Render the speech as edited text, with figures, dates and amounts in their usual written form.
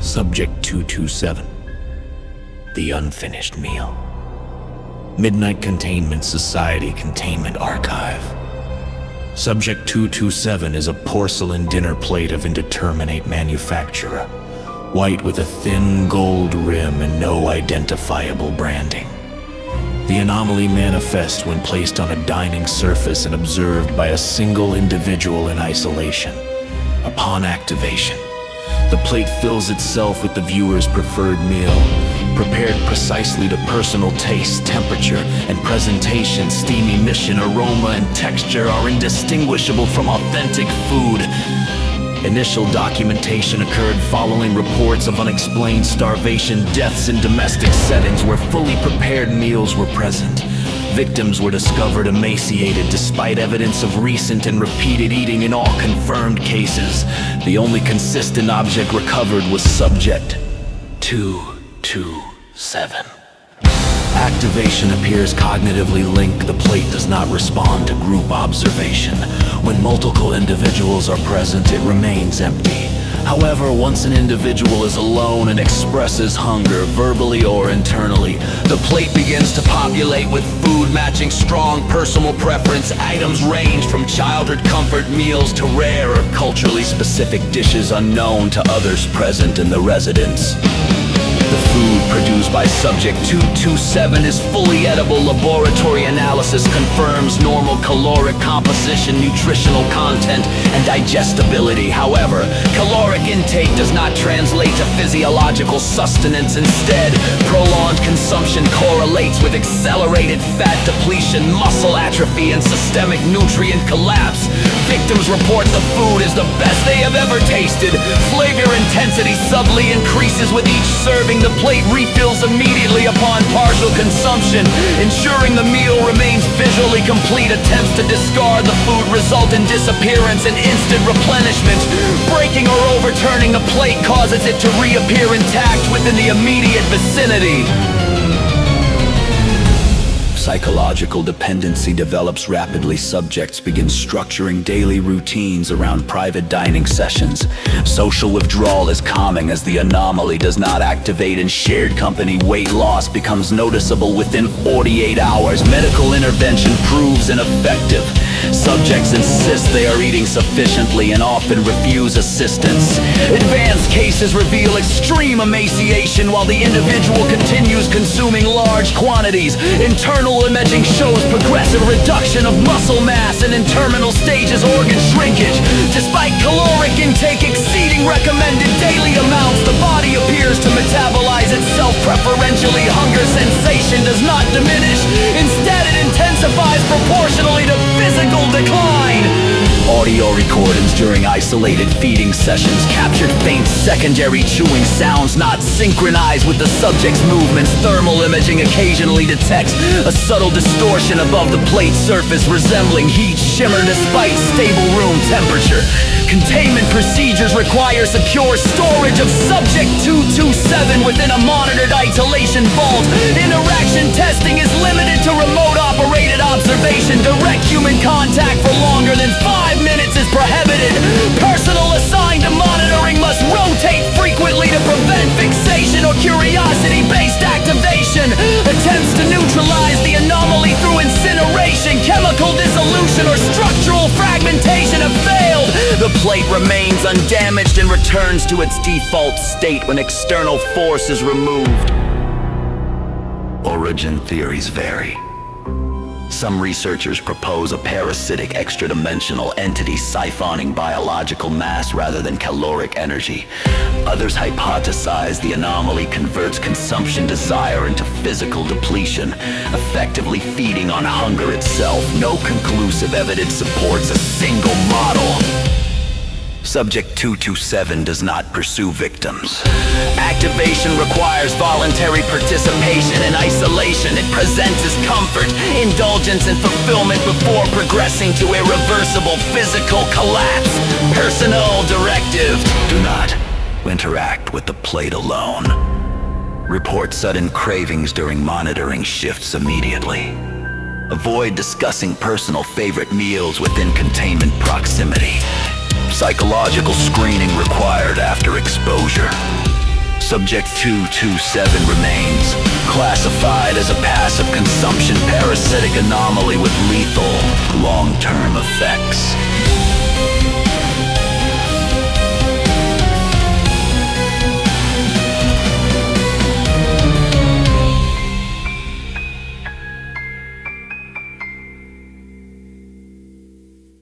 Subject 227. The Unfinished Meal. Midnight Containment Society Containment Archive. Subject 227 is a porcelain dinner plate of indeterminate manufacture, white with a thin gold rim and no identifiable branding. The anomaly manifests when placed on a dining surface and observed by a single individual in isolation. Upon activation, the plate fills itself with the viewer's preferred meal, prepared precisely to personal taste, temperature, and presentation. Steam emission, aroma, and texture are indistinguishable from authentic food. Initial documentation occurred following reports of unexplained starvation deaths in domestic settings where fully prepared meals were present. Victims were discovered emaciated despite evidence of recent and repeated eating in all confirmed cases. The only consistent object recovered was Subject 227. Activation appears cognitively linked. The plate does not respond to group observation. When multiple individuals are present, it remains empty. However, once an individual is alone and expresses hunger, verbally or internally, the plate begins to populate with food matching strong personal preference. Items range from childhood comfort meals to rare or culturally specific dishes unknown to others present in the residence. The food produced by Subject 227 is fully edible. Laboratory analysis confirms normal caloric composition, nutritional content, and digestibility. However, caloric intake does not translate to physiological sustenance. Instead, prolonged consumption correlates with accelerated fat depletion, muscle atrophy, and systemic nutrient collapse. Victims report the food is the best they have ever tasted. Flavor intensity subtly increases with each serving. The plate refills immediately upon partial consumption, ensuring the meal remains visually complete. Attempts to discard the food result in disappearance and instant replenishment. Breaking or overturning the plate causes it to reappear intact within the immediate vicinity. Psychological dependency develops rapidly. Subjects begin structuring daily routines around private dining sessions. Social withdrawal is calming as the anomaly does not activate, and shared company weight loss becomes noticeable within 48 hours. Medical intervention proves ineffective. Subjects insist they are eating sufficiently and often refuse assistance. Advanced cases reveal extreme emaciation while the individual continues consuming large quantities. Internal imaging shows progressive reduction of muscle mass and in terminal stages organ shrinkage. Despite caloric intake exceeding recommended daily amounts, the body appears to metabolize itself preferentially. Hunger sensation does not diminish. Instead, it intensifies proportionally to physical decline. Audio recordings during isolated feeding sessions captured faint secondary chewing sounds not synchronized with the subject's movements. Thermal imaging occasionally detects a subtle distortion above the plate surface, resembling heat shimmer despite stable room temperature. Containment procedures require secure storage of Subject 227 within a monitored isolation vault. Interaction testing is limited to remote operated observation. Direct human contact for longer than 5 minutes is prohibited. Personnel assigned to monitoring must rotate frequently to prevent fixation or curiosity-based activation. Attempts to neutralize the anomaly through incineration, chemical dissolution, or structural fragmentation have failed. The plate remains undamaged and returns to its default state when external force is removed. Origin theories vary. Some researchers propose a parasitic extra-dimensional entity siphoning biological mass rather than caloric energy. Others hypothesize the anomaly converts consumption desire into physical depletion, effectively feeding on hunger itself. No conclusive evidence supports a single model. Subject 227 does not pursue victims. Activation requires voluntary participation in isolation. It presents as comfort, indulgence, and fulfillment before progressing to irreversible physical collapse. Personnel directive: do not interact with the plate alone. Report sudden cravings during monitoring shifts immediately. Avoid discussing personal favorite meals within containment proximity. Psychological screening required after exposure. Subject 227 remains, classified as a passive consumption parasitic anomaly with lethal long-term effects.